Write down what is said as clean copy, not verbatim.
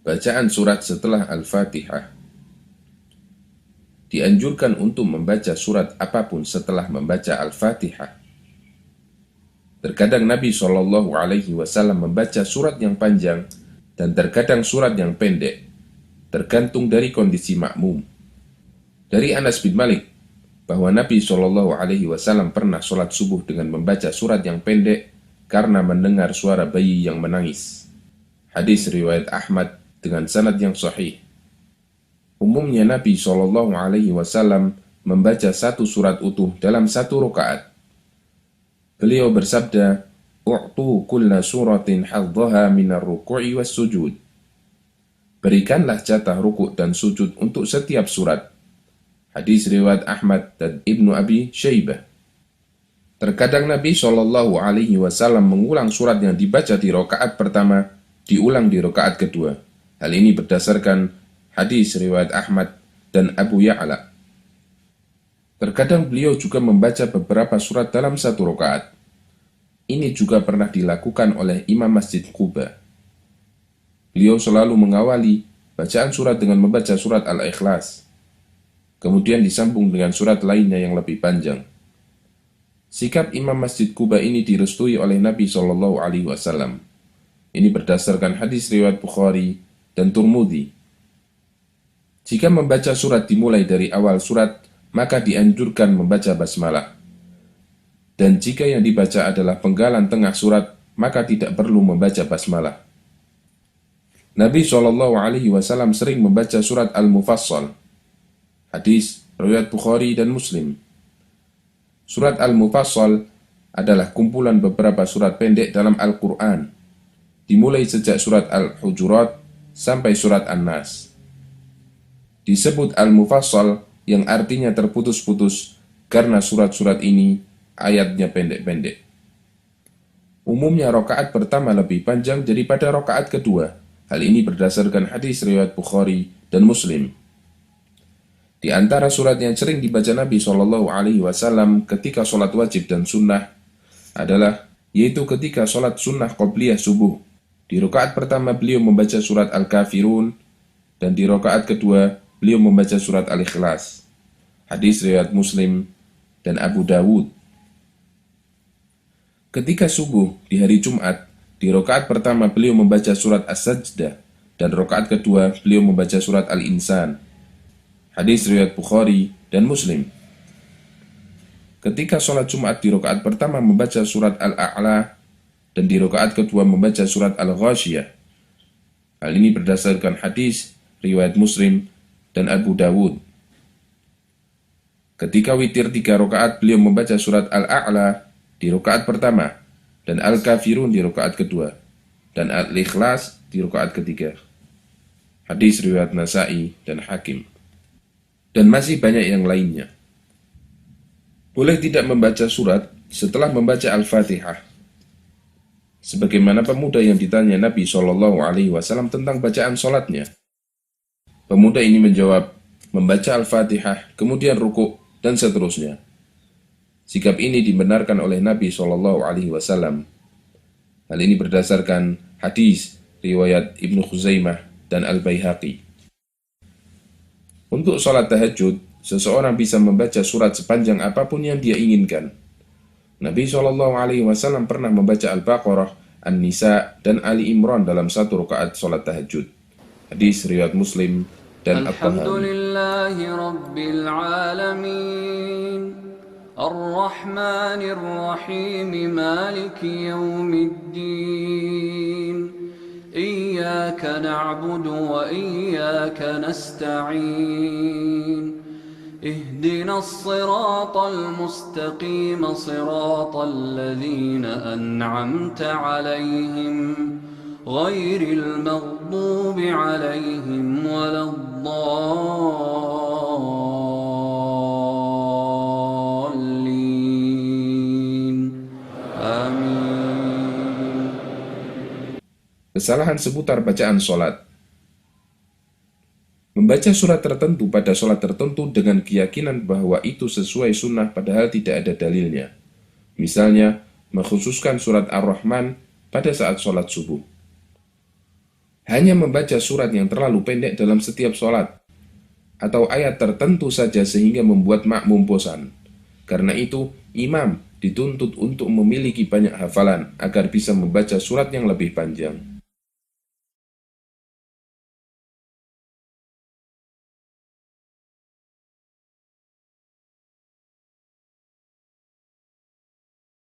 Bacaan surat setelah Al-Fatihah. Dianjurkan untuk membaca surat apapun setelah membaca Al-Fatihah. Terkadang Nabi SAW membaca surat yang panjang dan terkadang surat yang pendek, tergantung dari kondisi makmum. Dari Anas bin Malik, bahwa Nabi SAW pernah sholat subuh dengan membaca surat yang pendek karena mendengar suara bayi yang menangis. Hadis riwayat Ahmad dengan sanad yang sahih. Umumnya Nabi SAW membaca satu surat utuh dalam satu rakaat. Beliau bersabda, "U'tu kulla suratin hadzaha minar ruku'i was sujud." Berikanlah jatah rukuk dan sujud untuk setiap surat. Hadis riwayat Ahmad dan Ibnu Abi Syaibah. Terkadang Nabi SAW mengulang surat yang dibaca di rakaat pertama, diulang di rakaat kedua. Hal ini berdasarkan hadis riwayat Ahmad dan Abu Ya'la. Terkadang beliau juga membaca beberapa surat dalam satu rakaat. Ini juga pernah dilakukan oleh Imam Masjid Quba. Beliau selalu mengawali bacaan surat dengan membaca surat Al-Ikhlas, kemudian disambung dengan surat lainnya yang lebih panjang. Sikap Imam Masjid Quba ini direstui oleh Nabi SAW. Ini berdasarkan hadis riwayat Bukhari dan Turmudi. Jika membaca surat dimulai dari awal surat, maka dianjurkan membaca basmalah. Dan jika yang dibaca adalah penggalan tengah surat, maka tidak perlu membaca basmalah. Nabi SAW sering membaca surat Al-Mufassal. Hadis riwayat Bukhari dan Muslim. Surat Al-Mufassal adalah kumpulan beberapa surat pendek dalam Al-Quran, dimulai sejak surat Al-Hujurat sampai surat An-Nas. Disebut Al-Mufassal yang artinya terputus-putus karena surat-surat ini ayatnya pendek-pendek. Umumnya rakaat pertama lebih panjang daripada rakaat kedua. Hal ini berdasarkan hadis riwayat Bukhari dan Muslim. Di antara surat yang sering dibaca Nabi SAW ketika sholat wajib dan sunnah adalah, yaitu ketika sholat sunnah qobliyah subuh. Di rakaat pertama beliau membaca surat Al-Kafirun, dan di rakaat kedua beliau membaca surat Al-Ikhlas. Hadis riwayat Muslim dan Abu Dawud. Ketika subuh di hari Jumat, di rakaat pertama beliau membaca surat As-Sajdah, dan rakaat kedua beliau membaca surat Al-Insan. Hadis riwayat Bukhari dan Muslim. Ketika sholat Jumat di rakaat pertama membaca surat Al-A'la, dan di rakaat kedua membaca surat Al-Ghashiyah. Hal ini berdasarkan hadis riwayat Muslim dan Abu Dawud. Ketika witir 3 rakaat beliau membaca surat Al-A'la di rakaat pertama, dan Al-Kafirun di rakaat kedua, dan Al-Ikhlas di rakaat ketiga. Hadis riwayat Nasa'i dan Hakim. Dan masih banyak yang lainnya. Boleh tidak membaca surat setelah membaca Al-Fatihah. Sebagaimana pemuda yang ditanya Nabi SAW tentang bacaan sholatnya. Pemuda ini menjawab, membaca Al-Fatihah, kemudian rukuk, dan seterusnya. Sikap ini dibenarkan oleh Nabi SAW. Hal ini berdasarkan hadis riwayat Ibnu Khuzaimah dan Al-Baihaqi. Untuk sholat tahajud, seseorang bisa membaca surat sepanjang apapun yang dia inginkan. Nabi SAW pernah membaca Al-Baqarah, An-Nisa, dan Ali Imran dalam satu rakaat sholat tahajud. Hadis riwayat Muslim dan At-Tahawi. Alhamdulillahi Rabbil Alamin, Ar-Rahmanir Rahim, Maliki Yawmiddin. Iyyaka na'budu wa iyyaka nasta'in. اهدنا الصراط المستقيم صراط الذين أنعمت عليهم غير المغضوب عليهم ولا الضالين آمين. Kesalahan seputar bacaan sholat. Membaca surat tertentu pada sholat tertentu dengan keyakinan bahwa itu sesuai sunnah padahal tidak ada dalilnya. Misalnya, mengkhususkan surat Ar-Rahman pada saat sholat subuh. hanya membaca surat yang terlalu pendek dalam setiap sholat, atau ayat tertentu saja sehingga membuat makmum bosan. Karena itu, imam dituntut untuk memiliki banyak hafalan agar bisa membaca surat yang lebih panjang.